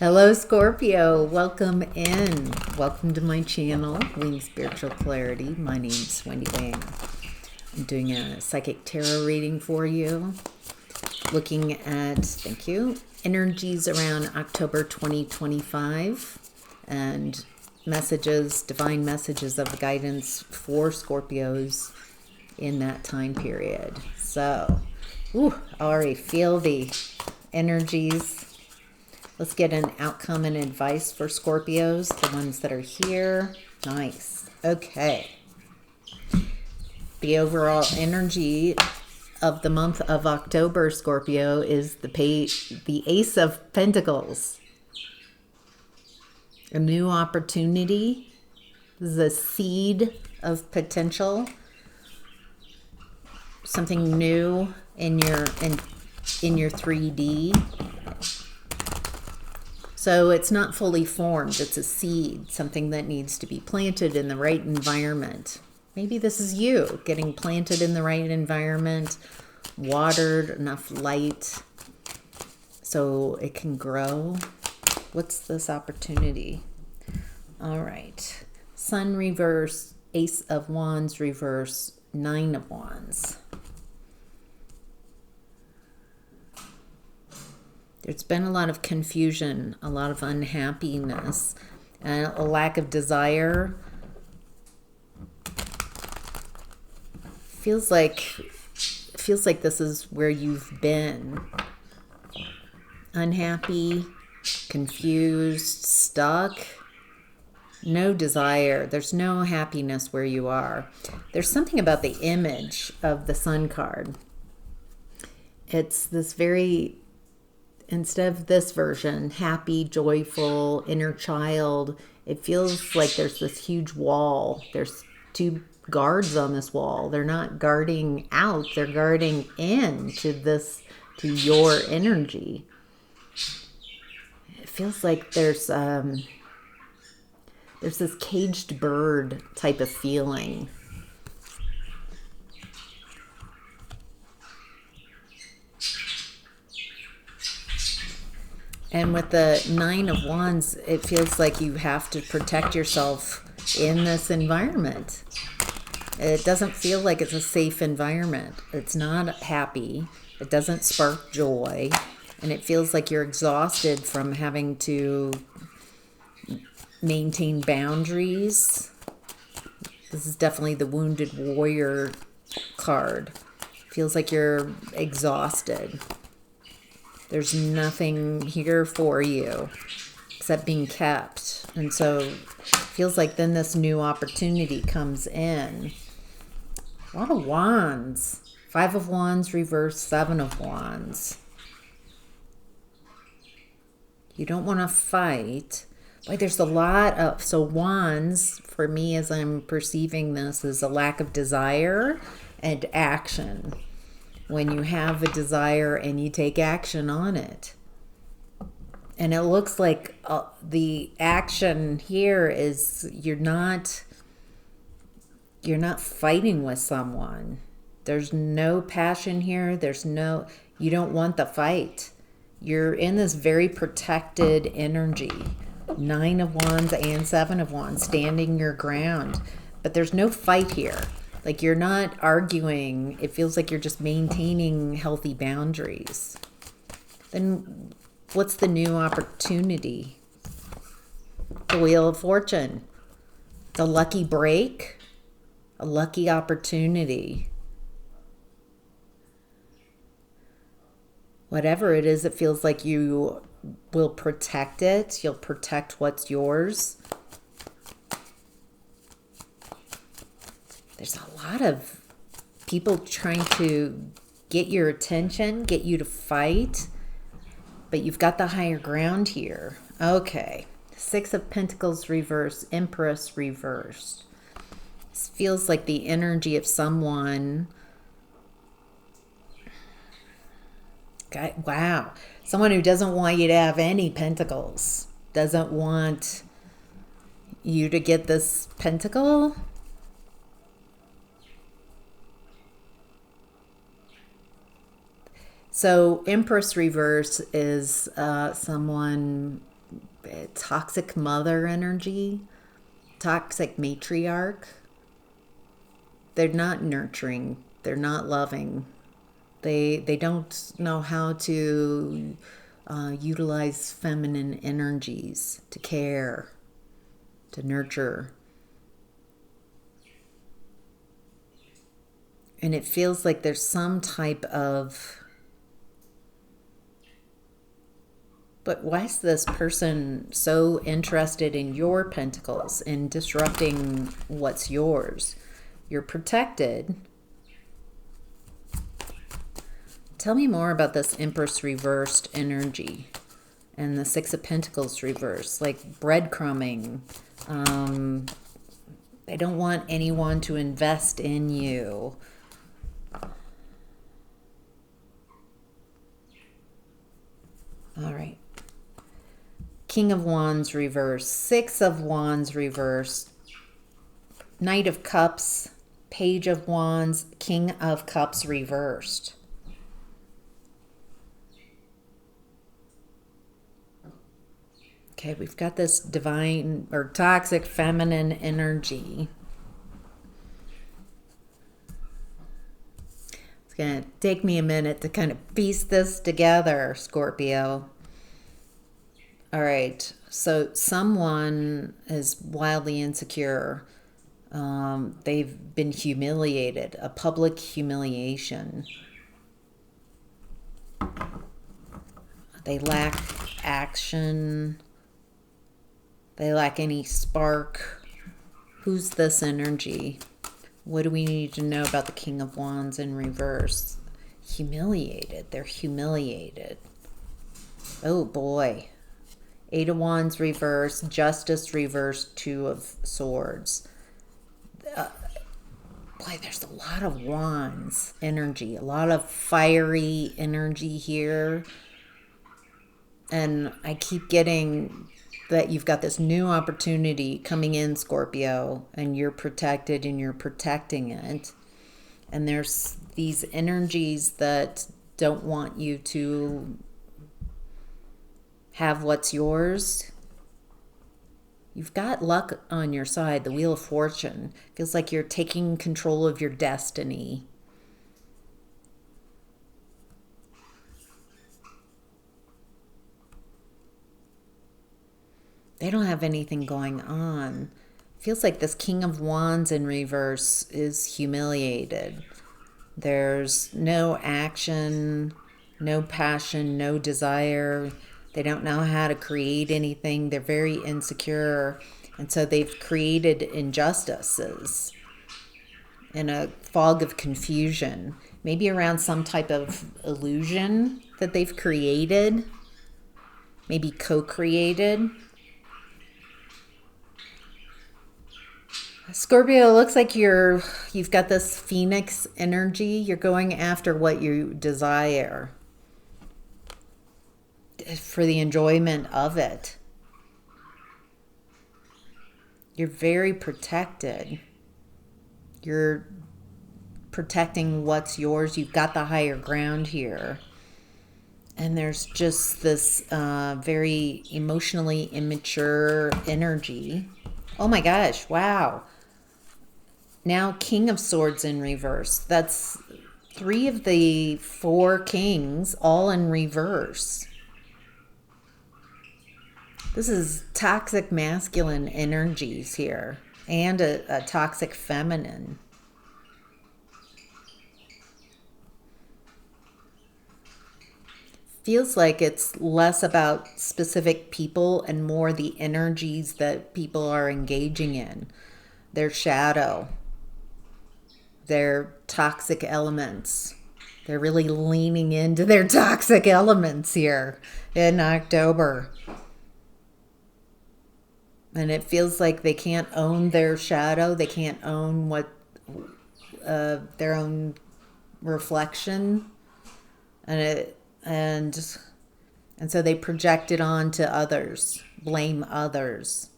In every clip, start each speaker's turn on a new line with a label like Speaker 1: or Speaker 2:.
Speaker 1: Hello, Scorpio. Welcome in. Welcome to my channel, Wing Spiritual Clarity. My name's Wendy Wing. I'm doing a psychic tarot reading for you, looking at, thank you, energies around October 2025 and messages, divine messages of guidance for Scorpios in that time period. So, I already feel the energies. Let's get an outcome and advice for Scorpios, the ones that are here. Nice. Okay. The overall energy of the month of October, Scorpio, is the Ace of Pentacles. A new opportunity. This is a seed of potential. Something new in your 3D. So it's not fully formed. It's a seed, something that needs to be planted in the right environment. Maybe this is you getting planted in the right environment, watered, enough light so it can grow. What's this opportunity? All right. Sun reverse, Ace of Wands reverse, Nine of Wands. There's been a lot of confusion, a lot of unhappiness, and a lack of desire. Feels like this is where you've been. Unhappy, confused, stuck. No desire. There's no happiness where you are. There's something about the image of the Sun card. It's this very... Instead of this version, happy, joyful, inner child, it feels like there's this huge wall. There's two guards on this wall. They're not guarding out, they're guarding in to your energy. It feels like there's this caged bird type of feeling. And with the Nine of Wands, it feels like you have to protect yourself in this environment. It doesn't feel like it's a safe environment. It's not happy. It doesn't spark joy. And it feels like you're exhausted from having to maintain boundaries. This is definitely the Wounded Warrior card. Feels like you're exhausted. There's nothing here for you except being kept. And so it feels like then this new opportunity comes in. A lot of wands. Five of Wands reverse, Seven of Wands. You don't want to fight. Like there's a lot of... So wands, for me as I'm perceiving this, is a lack of desire and action. When you have a desire and you take action on it. And it looks like the action here is you're not fighting with someone. There's no passion here. You don't want the fight. You're in this very protected energy. Nine of Wands and Seven of Wands, standing your ground. But there's no fight here. Like you're not arguing. It feels like you're just maintaining healthy boundaries. Then what's the new opportunity? The Wheel of Fortune. The lucky break. A lucky opportunity. Whatever it is, it feels like you will protect it. You'll protect what's yours. There's a lot of people trying to get your attention, get you to fight, but you've got the higher ground here. Okay. Six of Pentacles reversed, Empress reversed. This feels like the energy of someone. Wow. Someone who doesn't want you to have any pentacles. Doesn't want you to get this pentacle. So Empress reverse is someone toxic mother energy, toxic matriarch. They're not nurturing. They're not loving. They don't know how to utilize feminine energies to care, to nurture. And it feels like there's some type of... But why is this person so interested in your pentacles and disrupting what's yours? You're protected. Tell me more about this Empress reversed energy and the Six of Pentacles reversed, like breadcrumbing. They don't want anyone to invest in you. All right. King of Wands reversed, Six of Wands reversed, Knight of Cups, Page of Wands, King of Cups reversed. Okay, we've got this divine or toxic feminine energy. It's going to take me a minute to kind of piece this together, Scorpio. All right, so someone is wildly insecure. They've been humiliated, a public humiliation. They lack action. They lack any spark. Who's this energy? What do we need to know about the King of Wands in reverse? Humiliated. They're humiliated. Oh boy. Eight of Wands reversed, Justice reversed, Two of Swords. Boy, there's a lot of Wands energy, a lot of fiery energy here. And I keep getting that you've got this new opportunity coming in, Scorpio, and you're protected and you're protecting it. And there's these energies that don't want you to have what's yours. You've got luck on your side, the Wheel of Fortune. Feels like you're taking control of your destiny. They don't have anything going on. Feels like this King of Wands in reverse is humiliated. There's no action, no passion, no desire. They don't know how to create anything. They're very insecure. And so they've created injustices in a fog of confusion. Maybe around some type of illusion that they've created. Maybe co-created. Scorpio, it looks like you've got this phoenix energy. You're going after what you desire for the enjoyment of it. You're very protected. You're protecting what's yours. You've got the higher ground here. And there's just this very emotionally immature energy. Oh my gosh, wow. Now King of Swords in reverse. That's 3 of the 4 kings all in reverse. This is toxic masculine energies here and a toxic feminine. Feels like it's less about specific people and more the energies that people are engaging in. Their shadow, their toxic elements. They're really leaning into their toxic elements here in October. And it feels like they can't own their shadow. They can't own what their own reflection. And so they project it on to others, blame others.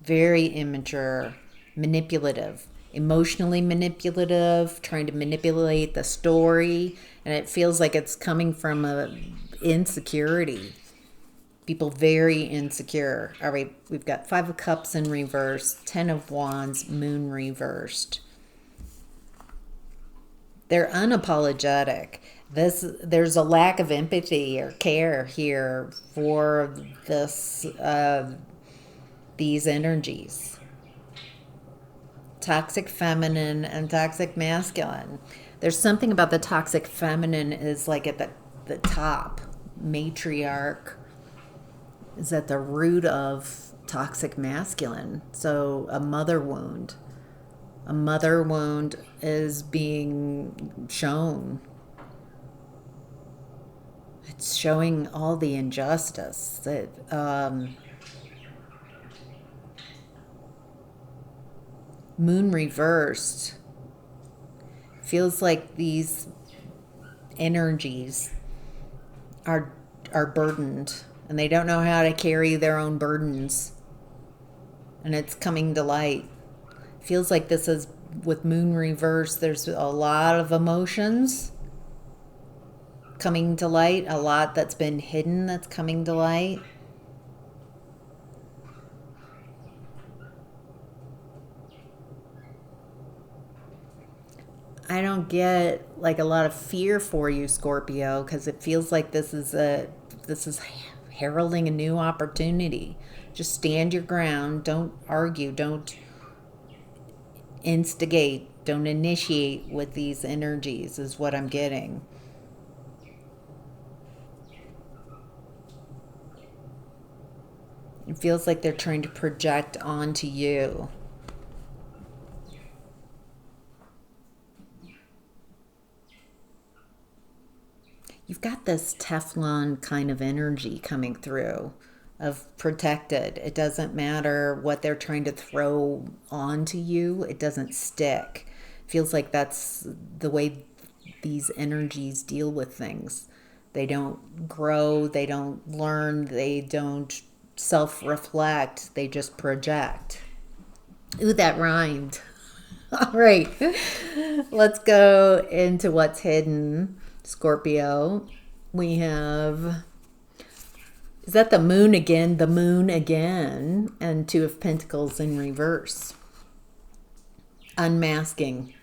Speaker 1: Very immature, manipulative, emotionally manipulative, trying to manipulate the story, and it feels like it's coming from a insecurity. People very insecure. All right, we've got 5 of Cups in reverse, 10 of Wands, Moon reversed. They're unapologetic. There's a lack of empathy or care here for these energies. Toxic feminine and toxic masculine. There's something about the toxic feminine is like at the top. Matriarch is at the root of toxic masculine. So a mother wound. A mother wound is being shown. It's showing all the injustice that Moon reversed feels like these energies are burdened and they don't know how to carry their own burdens, and it's coming to light. Feels like this is with Moon reversed, there's a lot of emotions coming to light, a lot that's been hidden that's coming to light. I don't get like a lot of fear for you, Scorpio, because it feels like this is heralding a new opportunity. Just stand your ground. Don't argue. Don't instigate. Don't initiate with these energies is what I'm getting. It feels like they're trying to project onto you. You've got this Teflon kind of energy coming through of protected. It doesn't matter what they're trying to throw onto you. It doesn't stick. Feels like that's the way these energies deal with things. They don't grow. They don't learn. They don't self-reflect. They just project. Ooh, that rhymed. All right. Let's go into what's hidden. Scorpio, we have, is that the moon again? The moon again, and 2 of Pentacles in reverse. Unmasking.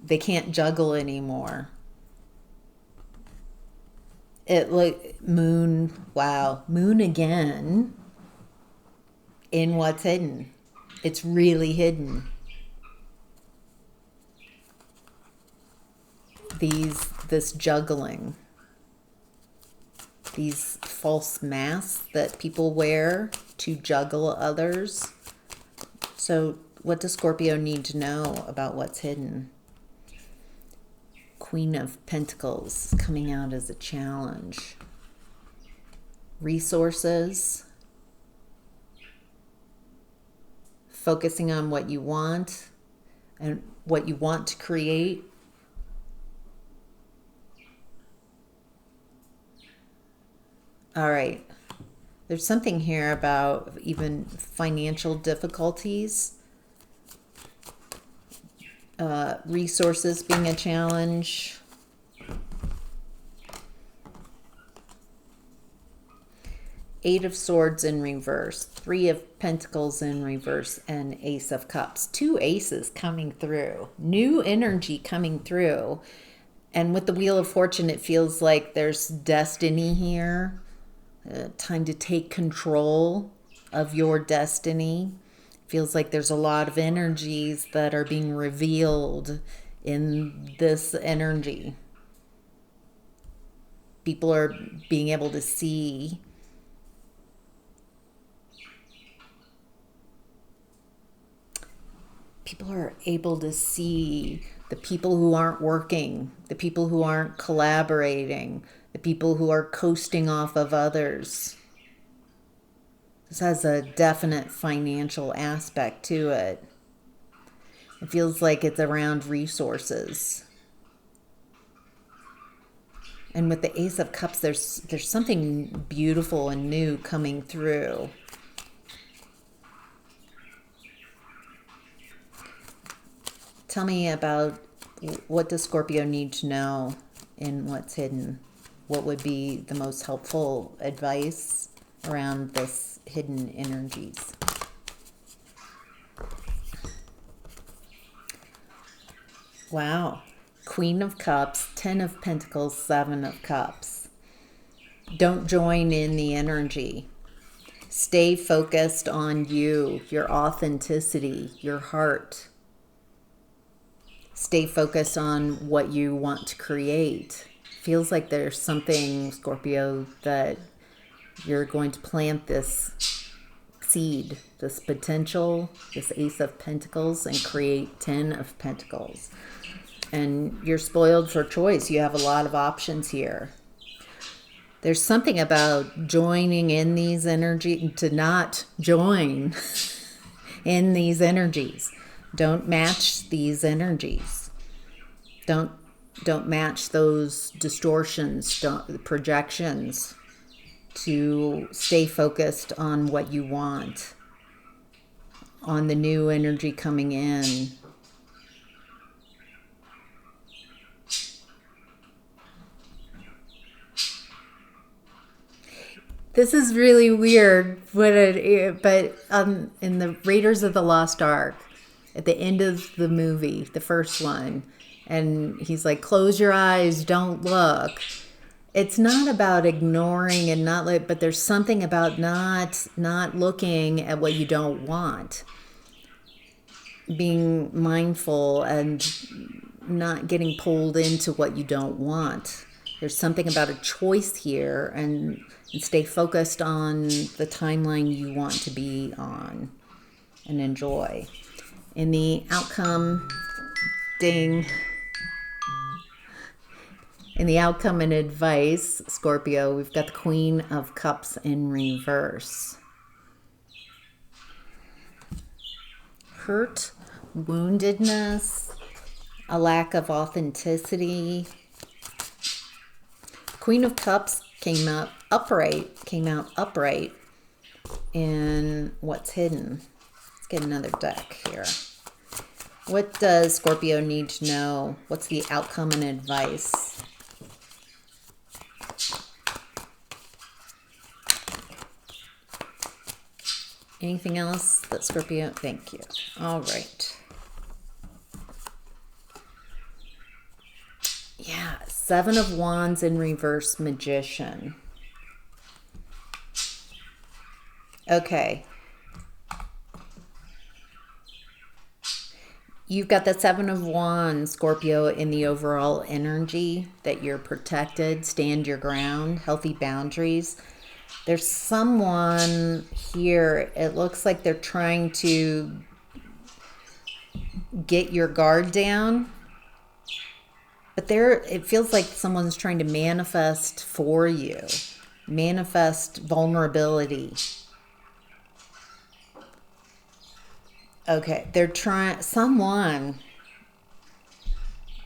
Speaker 1: They can't juggle anymore. It like moon, wow, moon again in what's hidden. It's really hidden. This juggling, these false masks that people wear to juggle others. So what does Scorpio need to know about what's hidden? Queen of Pentacles coming out as a challenge. Resources. Focusing on what you want and what you want to create. All right. There's something here about even financial difficulties. Resources being a challenge. Eight of Swords in reverse. 3 of Pentacles in reverse. And Ace of Cups. 2 aces coming through. New energy coming through. And with the Wheel of Fortune, it feels like there's destiny here. Time to take control of your destiny. Feels like there's a lot of energies that are being revealed in this energy. People are being able to see the people who aren't working, the people who aren't collaborating, the people who are coasting off of others. This has a definite financial aspect to it. It feels like it's around resources. And with the Ace of Cups, there's something beautiful and new coming through. tell me about what does Scorpio need to know in what's hidden? What would be the most helpful advice around this hidden energies? Wow. Queen of Cups, 10 of Pentacles, 7 of Cups. Don't join in the energy. Stay focused on you, your authenticity, your heart. Stay focused on what you want to create. Feels like there's something, Scorpio, that you're going to plant this seed, this potential, this Ace of Pentacles, and create 10 of Pentacles. And you're spoiled for choice. You have a lot of options here. There's something about joining in these energies, to not join in these energies. Don't match these energies. Don't match those distortions, projections. To stay focused on what you want, on the new energy coming in. This is really weird, but in the Raiders of the Lost Ark, at the end of the movie, the first one, and he's like, close your eyes, don't look. It's not about ignoring and but there's something about not looking at what you don't want. Being mindful and not getting pulled into what you don't want. There's something about a choice here, and stay focused on the timeline you want to be on and enjoy. In the outcome, ding. In the outcome and advice, Scorpio, we've got the Queen of Cups in reverse. Hurt, woundedness, a lack of authenticity. Queen of Cups came out upright in what's hidden. Let's get another deck here. What does Scorpio need to know? What's the outcome and advice? Anything else that Scorpio? Thank you. All right. Yeah, 7 of Wands in reverse, Magician. Okay. You've got the 7 of Wands, Scorpio, in the overall energy that you're protected, stand your ground, healthy boundaries. There's someone here, it looks like they're trying to get your guard down. But it feels like someone's trying to manifest for you. Manifest vulnerability. Okay, someone,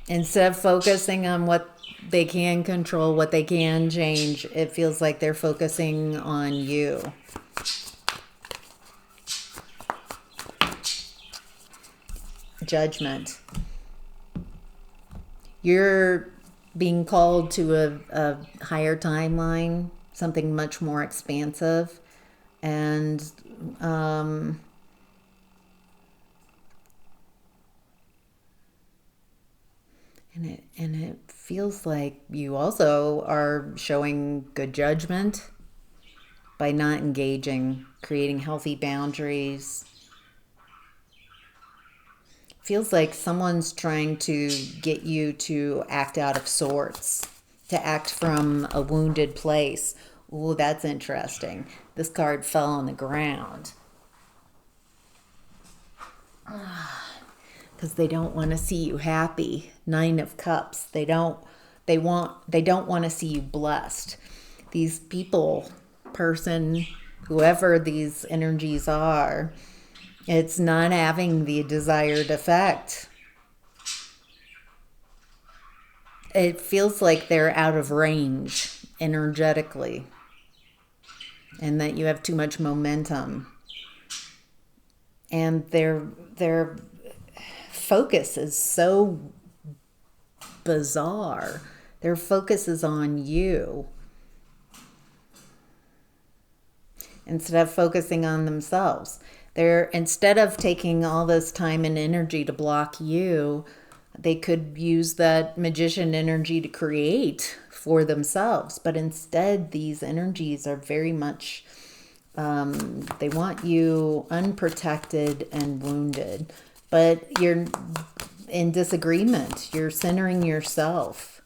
Speaker 1: instead of focusing on what they can control, what they can change, it feels like they're focusing on you. Judgment. You're being called to a higher timeline, something much more expansive, and it feels like you also are showing good judgment by not engaging, creating healthy boundaries. Feels like someone's trying to get you to act out of sorts, to act from a wounded place. Ooh, that's interesting. This card fell on the ground. Because they don't want to see you happy. 9 of Cups. They don't want to see you blessed. These people, person, whoever these energies are, it's not having the desired effect. It feels like they're out of range energetically, and that you have too much momentum. And they're focus is so bizarre. Their focus is on you instead of focusing on themselves. Instead of taking all this time and energy to block you, they could use that magician energy to create for themselves. But instead, these energies are very much, they want you unprotected and wounded. But you're in disagreement. You're centering yourself.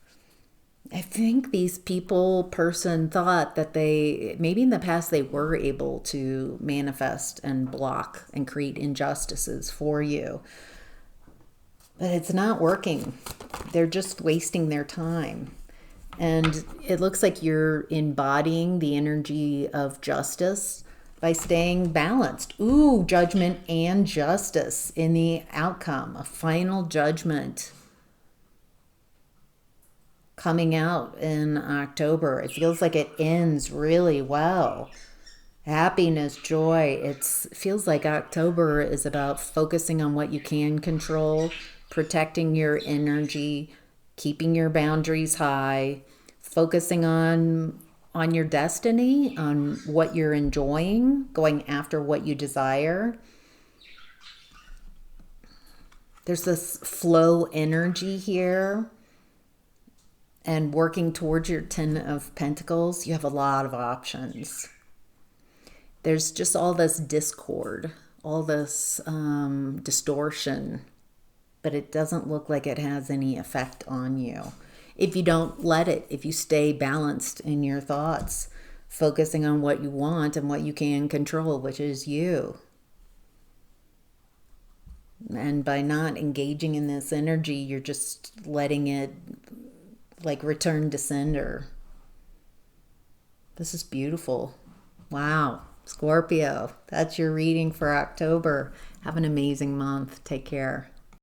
Speaker 1: I think these person thought that maybe in the past they were able to manifest and block and create injustices for you. But it's not working. They're just wasting their time. And it looks like you're embodying the energy of justice by staying balanced. Ooh, judgment and justice in the outcome. A final judgment coming out in October. It feels like it ends really well. Happiness, joy. It feels like October is about focusing on what you can control, protecting your energy, keeping your boundaries high, focusing on your destiny, on what you're enjoying, going after what you desire. There's this flow energy here. And working towards your 10 of Pentacles, you have a lot of options. There's just all this discord, all this distortion, but it doesn't look like it has any effect on you. If you don't let it, if you stay balanced in your thoughts, focusing on what you want and what you can control, which is you. And by not engaging in this energy, you're just letting it like return to sender. This is beautiful. Wow. Scorpio, that's your reading for October. Have an amazing month. Take care.